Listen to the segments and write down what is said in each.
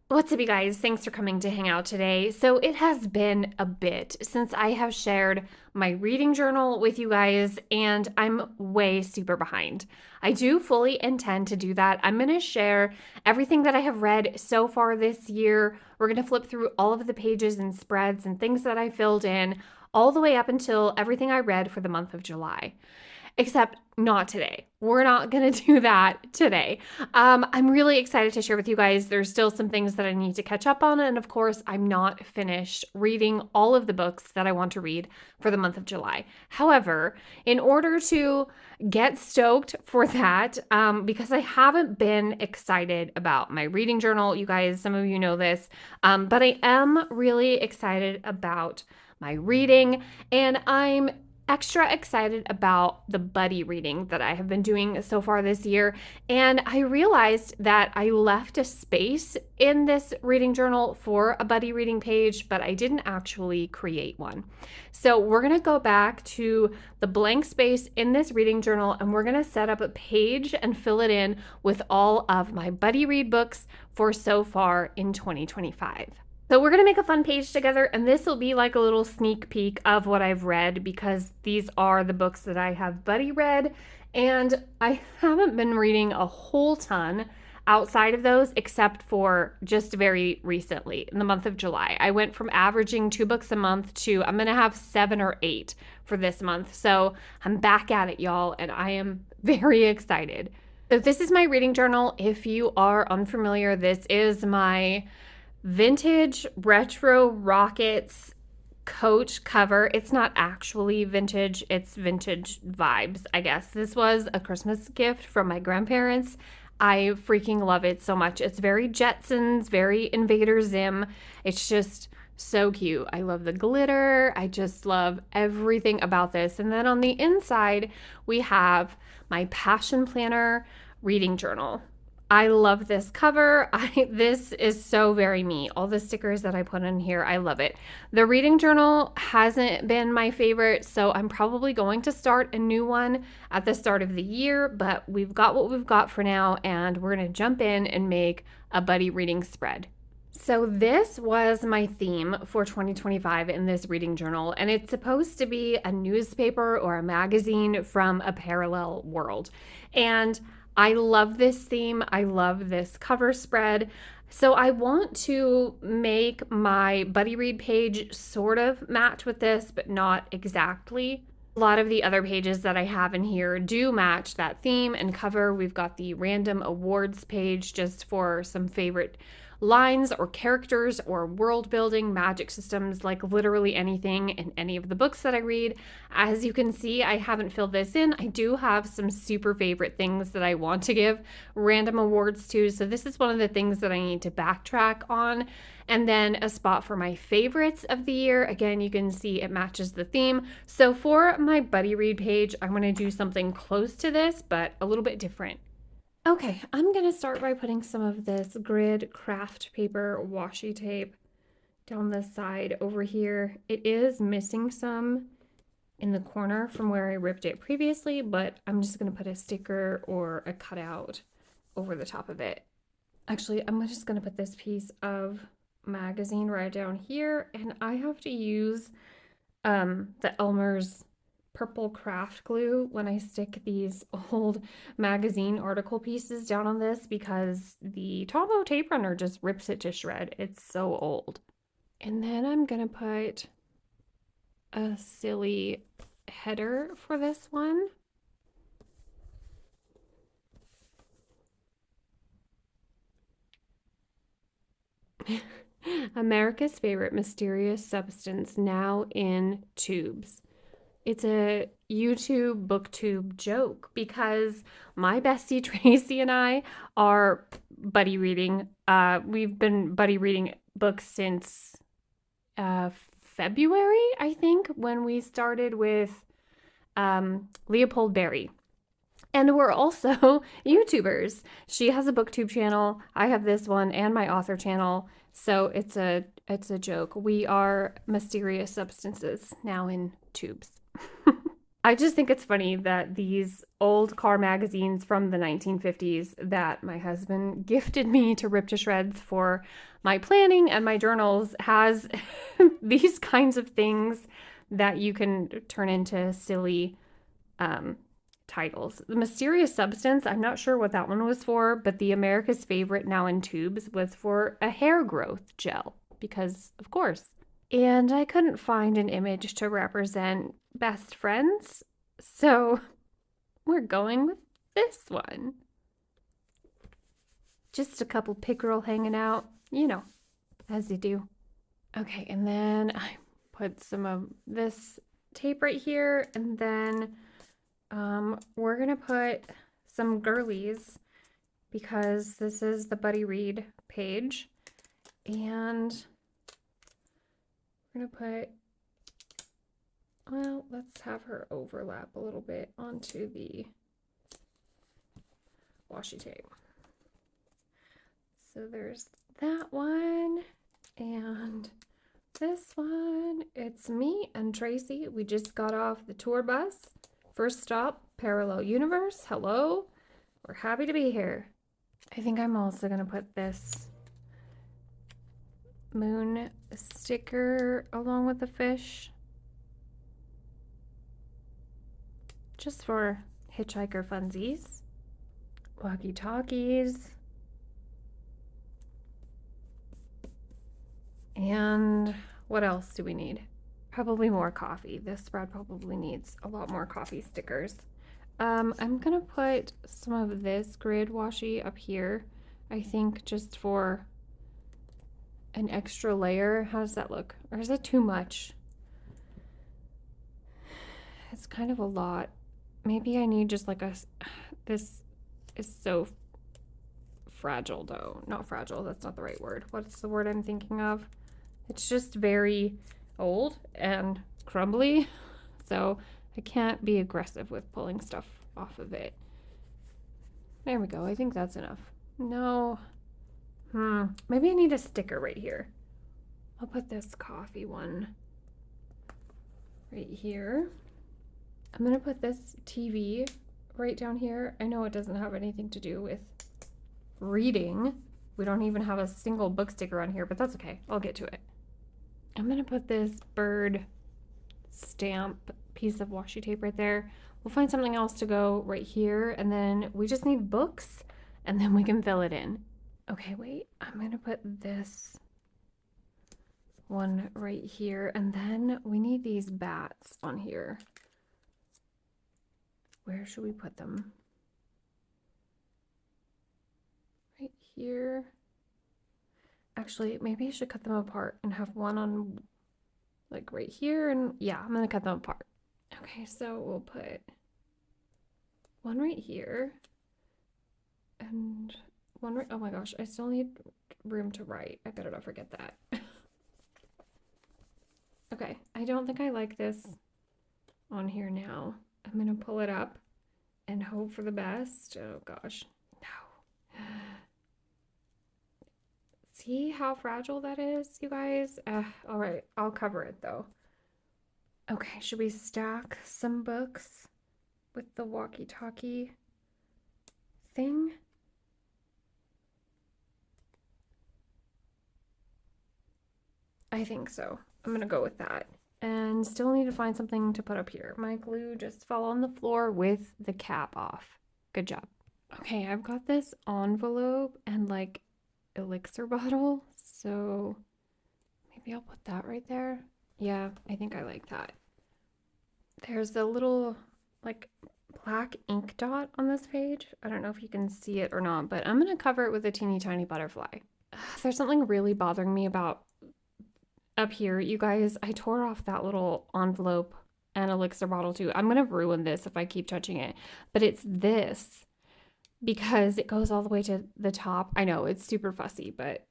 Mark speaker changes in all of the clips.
Speaker 1: What's up, you guys? Thanks for coming to hang out today. So, it has been a bit since I have shared my reading journal with you guys, and I'm way super behind. I do fully intend to do that. I'm going to share everything that I have read so far this year. We're going to flip through all of the pages and spreads and things that I filled in, all the way up until everything I read for the month of July. Except not today. We're not going to do that today. I'm really excited to share with you guys. There's still some things that I need to catch up on. And of course, I'm not finished reading all of the books that I want to read for the month of July. However, in order to get stoked for that, because I haven't been excited about my reading journal, you guys, some of you know this, but I am really excited about my reading, and I'm extra excited about the buddy reading that I have been doing so far this year. And I realized that I left a space in this reading journal for a buddy reading page, but I didn't actually create one. So we're going to go back to the blank space in this reading journal, and we're going to set up a page and fill it in with all of my buddy read books for so far in 2025. So we're going to make a fun page together, and this will be like a little sneak peek of what I've read, because these are the books that I have buddy read, and I haven't been reading a whole ton outside of those except for just very recently in the month of July. I went from averaging 2 books a month to I'm going to have 7 or 8 for this month. So I'm back at it, y'all, and I am very excited. So this is my reading journal. If you are unfamiliar, this is my vintage retro Rockets coach cover. It's not actually vintage, it's vintage vibes, I guess. This was a Christmas gift from my grandparents. I freaking love it so much. It's very Jetsons, very Invader Zim. It's just so cute. I love the glitter. I just love everything about this. And then on the inside, we have my Passion Planner reading journal. I love this cover. This is so very me. All the stickers that I put in here, I love it. The reading journal hasn't been my favorite, so I'm probably going to start a new one at the start of the year, but we've got what we've got for now, and we're going to jump in and make a buddy reading spread. So this was my theme for 2025 in this reading journal, and it's supposed to be a newspaper or a magazine from a parallel world. And I love this theme. I love this cover spread. So I want to make my buddy read page sort of match with this, but not exactly. A lot of the other pages that I have in here do match that theme and cover. We've got the random awards page just for some favorite lines or characters or world building, magic systems, like literally anything in any of the books that I read. As you can see, I haven't filled this in. I do have some super favorite things that I want to give random awards to. So this is one of the things that I need to backtrack on. And then a spot for my favorites of the year. Again, you can see it matches the theme. So for my buddy read page, I'm going to do something close to this, but a little bit different. Okay, I'm going to start by putting some of this grid craft paper washi tape down the side over here. It is missing some in the corner from where I ripped it previously, but I'm just going to put a sticker or a cutout over the top of it. Actually, I'm just going to put this piece of magazine right down here, and I have to use the Elmer's purple craft glue when I stick these old magazine article pieces down on this, because the Tombow tape runner just rips it to shred. It's so old. And then I'm gonna put a silly header for this one. America's favorite mysterious substance now in tubes. It's a YouTube booktube joke, because my bestie Tracy and I are buddy reading. We've been buddy reading books since February, I think, when we started with Leopold Berry. And we're also YouTubers. She has a booktube channel. I have this one and my author channel. So it's a joke. We are mysterious substances now in tubes. I just think it's funny that these old car magazines from the 1950s that my husband gifted me to rip to shreds for my planning and my journals has these kinds of things that you can turn into silly um, titles. The Mysterious Substance, I'm not sure what that one was for, but the America's Favorite Now in Tubes was for a hair growth gel, because of course. And I couldn't find an image to represent best friends, so we're going with this one. Just a couple pickerel hanging out, as you do. Okay, and then I put some of this tape right here, and then we're gonna put some girlies because this is the Buddy Read page, and we're gonna put, well, let's have her overlap a little bit onto the washi tape. So there's that one, and this one, it's me and Tracy. We just got off the tour bus. First stop, Parallel Universe. Hello. We're happy to be here. I think I'm also going to put this moon sticker along with the fish. Just for hitchhiker funsies. Walkie-talkies. And what else do we need? Probably more coffee. This spread probably needs a lot more coffee stickers. I'm gonna put some of this grid washi up here, I think, just for an extra layer. How does that look? Or is that too much? It's kind of a lot. Maybe I need just like this is so fragile though. Not fragile, that's not the right word. What's the word I'm thinking of? It's just very old and crumbly, so I can't be aggressive with pulling stuff off of it. There we go. I think that's enough. No. Maybe I need a sticker right here. I'll put this coffee one right here. I'm gonna put this TV right down here. I know it doesn't have anything to do with reading. We don't even have a single book sticker on here, but that's okay. I'll get to it. I'm gonna put this bird stamp piece of washi tape right there. We'll find something else to go right here, and then we just need books, and then we can fill it in. Okay, wait, I'm gonna put this one right here, and then we need these bats on here. Where should we put them? Right here. Actually, maybe I should cut them apart and have one on like right here, and yeah, I'm gonna cut them apart. Okay, so we'll put one right here and one right, oh my gosh, I still need room to write. I better not forget that. Okay, I don't think I like this on here now. I'm gonna pull it up and hope for the best. Oh gosh, no. See how fragile that is, you guys? All right, I'll cover it though. Okay, should we stack some books with the walkie-talkie thing? I think so. I'm gonna go with that. And still need to find something to put up here. My glue just fell on the floor with the cap off. Good job. Okay, I've got this envelope and like elixir bottle, so maybe I'll put that right there. Yeah, I think I like that. There's a little like black ink dot on this page. I don't know if you can see it or not, but I'm gonna cover it with a teeny tiny butterfly. There's something really bothering me about up here, you guys. I tore off that little envelope and elixir bottle too. I'm gonna ruin this if I keep touching it, but it's this because it goes all the way to the top. I know it's super fussy, but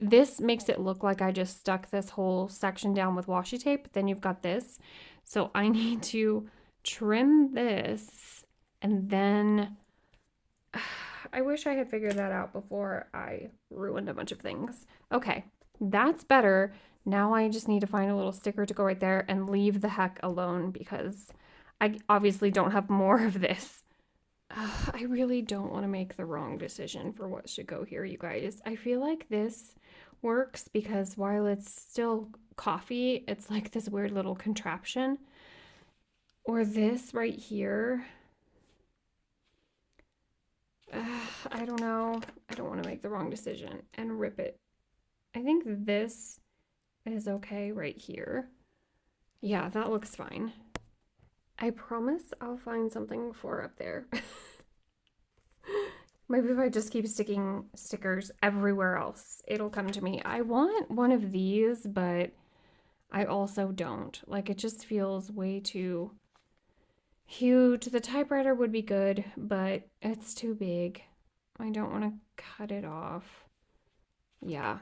Speaker 1: this makes it look like I just stuck this whole section down with washi tape. Then you've got this. So I need to trim this, and then I wish I had figured that out before I ruined a bunch of things. Okay, that's better. Now I just need to find a little sticker to go right there and leave the heck alone because I obviously don't have more of this. I really don't want to make the wrong decision for what should go here, you guys. I feel like this works because while it's still coffee, it's like this weird little contraption. Or this right here. I don't know. I don't want to make the wrong decision and rip it. I think this is okay right here. Yeah, that looks fine. I promise I'll find something for up there. Maybe if I just keep sticking stickers everywhere else, it'll come to me. I want one of these, but I also don't. Like, it just feels way too huge. The typewriter would be good, but it's too big. I don't want to cut it off. Yeah.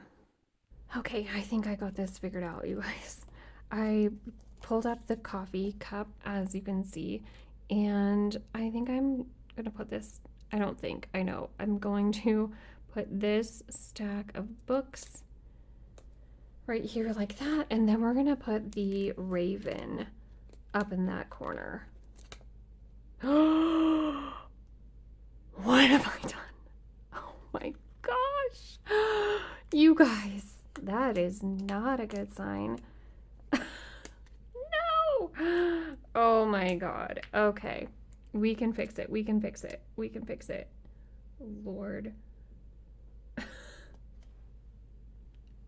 Speaker 1: Okay, I think I got this figured out, you guys. I pulled up the coffee cup, as you can see, and I think I'm gonna put this, I don't think, I know, I'm going to put this stack of books right here like that, and then we're gonna put the raven up in that corner. What have I done? Oh my gosh. You guys, that is not a good sign. No. Oh my God. Okay. We can fix it. We can fix it. We can fix it. Lord.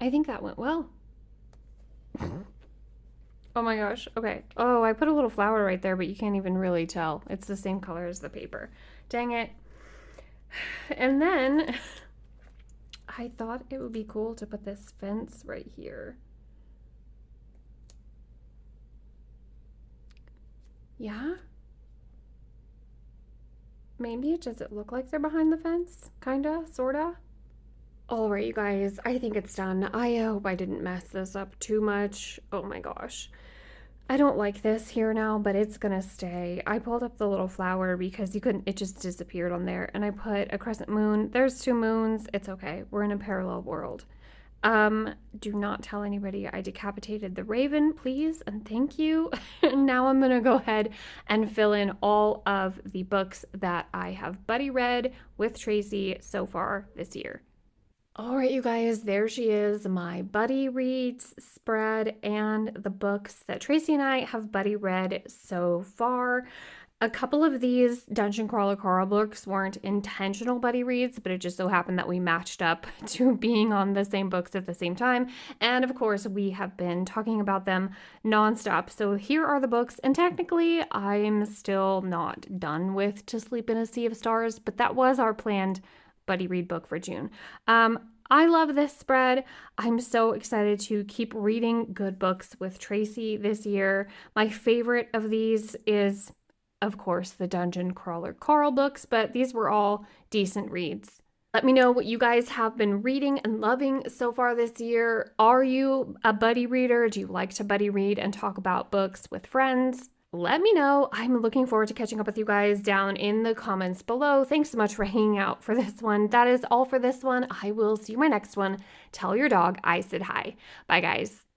Speaker 1: I think that went well. Oh my gosh. Okay. Oh, I put a little flower right there, but you can't even really tell. It's the same color as the paper. Dang it. And then I thought it would be cool to put this fence right here. Yeah? Maybe. Does it look like they're behind the fence? Kinda? Sorta? All right, you guys, I think it's done. I hope I didn't mess this up too much. Oh my gosh. I don't like this here now, but it's gonna stay. I pulled up the little flower because you couldn't, it just disappeared on there. And I put a crescent moon. There's 2 moons. It's okay. We're in a parallel world. Do not tell anybody I decapitated the raven, please, and thank you. Now I'm gonna go ahead and fill in all of the books that I have buddy read with Tracy so far this year. All right, you guys, there she is, my buddy reads spread and the books that Tracy and I have buddy read so far. A couple of these Dungeon Crawler Carl books weren't intentional buddy reads, but it just so happened that we matched up to being on the same books at the same time. And of course, we have been talking about them nonstop. So here are the books. And technically, I'm still not done with To Sleep in a Sea of Stars, but that was our planned buddy read book for June. I love this spread. I'm so excited to keep reading good books with Tracy this year. My favorite of these is, of course, the Dungeon Crawler Carl books, but these were all decent reads. Let me know what you guys have been reading and loving so far this year. Are you a buddy reader? Do you like to buddy read and talk about books with friends? Let me know. I'm looking forward to catching up with you guys down in the comments below. Thanks so much for hanging out for this one. That is all for this one. I will see you in my next one. Tell your dog I said hi. Bye, guys.